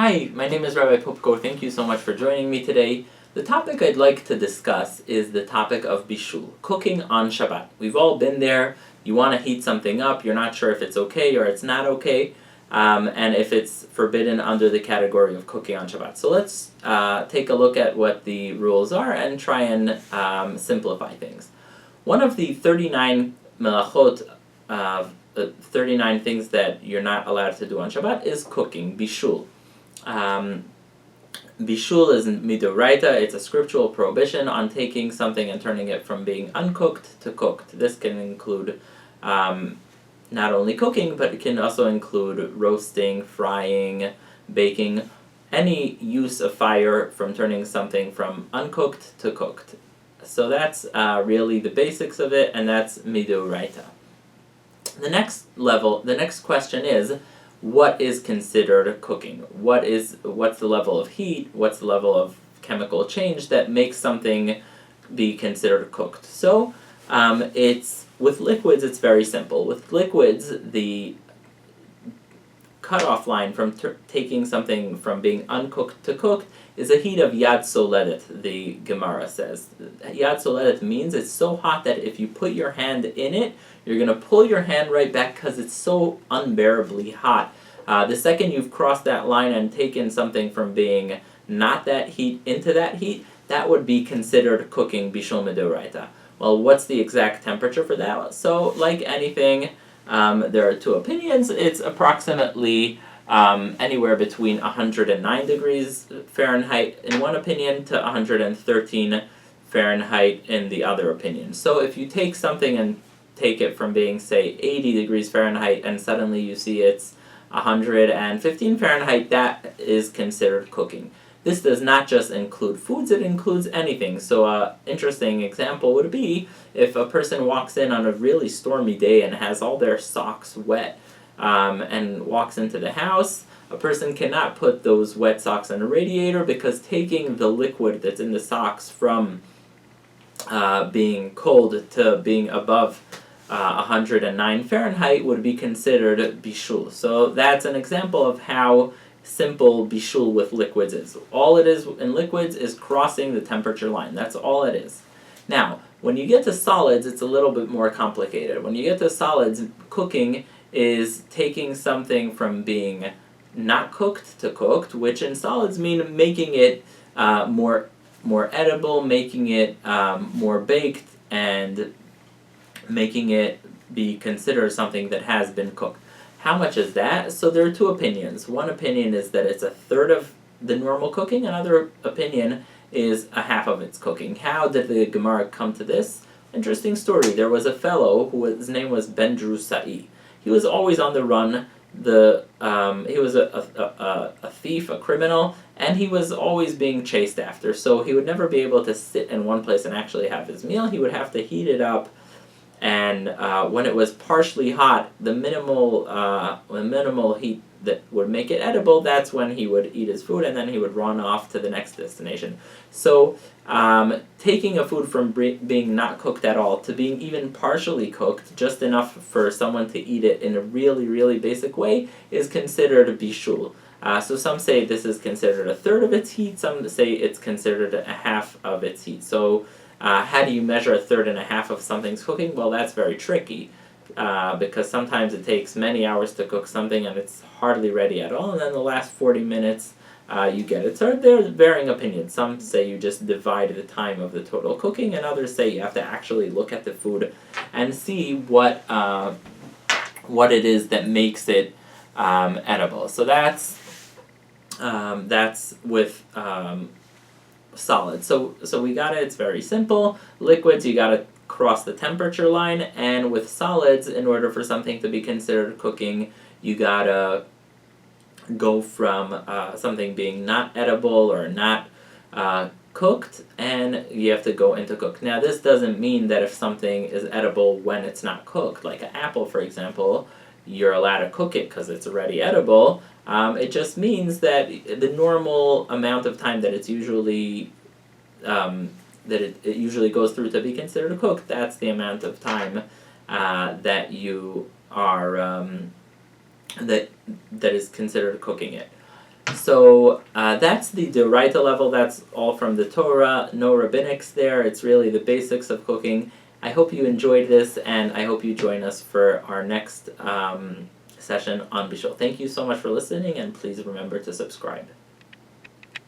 Hi, my name is Rabbi Popko. Thank you so much for joining me today. The topic I'd like to discuss is the topic of Bishul, cooking on Shabbat. We've all been there. You want to heat something up, you're not sure if it's okay or it's not okay, and if it's forbidden under the category of cooking on Shabbat. So let's take a look at what the rules are and try and simplify things. One of the 39 melachot, 39 things that you're not allowed to do on Shabbat is cooking, Bishul. Bishul is midoraita. It's a scriptural prohibition on taking something and turning it from being uncooked to cooked. This can include not only cooking, but it can also include roasting, frying, baking, any use of fire from turning something from uncooked to cooked. So that's really the basics of it, and that's midoraita. The next question is, what is considered cooking? What's the level of heat? What's the level of chemical change that makes something be considered cooked? So it's with liquids. It's very simple. With liquids, the cutoff line from taking something from being uncooked to cooked is a heat of yad soledet. The Gemara says yad soledet means it's so hot that if you put your hand in it, you're going to pull your hand right back because it's so unbearably hot. The second you've crossed that line and taken something from being not that heat into that heat, that would be considered cooking bishul midoraita. Well, what's the exact temperature for that? So, like anything, there are two opinions. It's approximately anywhere between 109 degrees Fahrenheit in one opinion to 113 Fahrenheit in the other opinion. So if you take something and take it from being, say, 80 degrees Fahrenheit and suddenly you see it's 115 Fahrenheit, that is considered cooking. This does not just include foods, it includes anything. So an interesting example would be if a person walks in on a really stormy day and has all their socks wet and walks into the house, a person cannot put those wet socks in a radiator because taking the liquid that's in the socks from being cold to being above 109 Fahrenheit would be considered bishul. So that's an example of how simple bishul with liquids is. All it is in liquids is crossing the temperature line. That's all it is. Now, when you get to solids, it's a little bit more complicated. When you get to solids, cooking is taking something from being not cooked to cooked, which in solids mean making it more edible, making it more baked, and making it be considered something that has been cooked. How much is that? So there are two opinions. One opinion is that it's a third of the normal cooking. Another opinion is a half of its cooking. How did the Gemara come to this? Interesting story. There was a fellow his name was Ben Drusai. He was always on the run. He was a thief, a criminal, and he was always being chased after. So he would never be able to sit in one place and actually have his meal. He would have to heat it up. And when it was partially hot, the minimal heat that would make it edible, that's when he would eat his food, and then he would run off to the next destination. So taking a food from being not cooked at all to being even partially cooked, just enough for someone to eat it in a really, really basic way, is considered bishul. So some say this is considered a third of its heat, some say it's considered a half of its heat. So how do you measure a third and a half of something's cooking? Well, that's very tricky because sometimes it takes many hours to cook something and it's hardly ready at all, and then the last 40 minutes you get it. So there are varying opinions. Some say you just divide the time of the total cooking, and others say you have to actually look at the food and see what it is that makes it edible. So that's with solid. So we got it. It's very simple. Liquids, you got to cross the temperature line, and with solids, in order for something to be considered cooking, you got to go from something being not edible or not cooked, and you have to go into cooked. Now, this doesn't mean that if something is edible when it's not cooked, like an apple, for example, you're allowed to cook it because it's already edible. It just means that the normal amount of time that it's usually it usually goes through to be considered cooked, that's the amount of time that you are that is considered cooking it. So that's the Doraita level. That's all from the Torah. No rabbinics there. It's really the basics of cooking. I hope you enjoyed this, and I hope you join us for our next session on Bishul. Thank you so much for listening, and please remember to subscribe.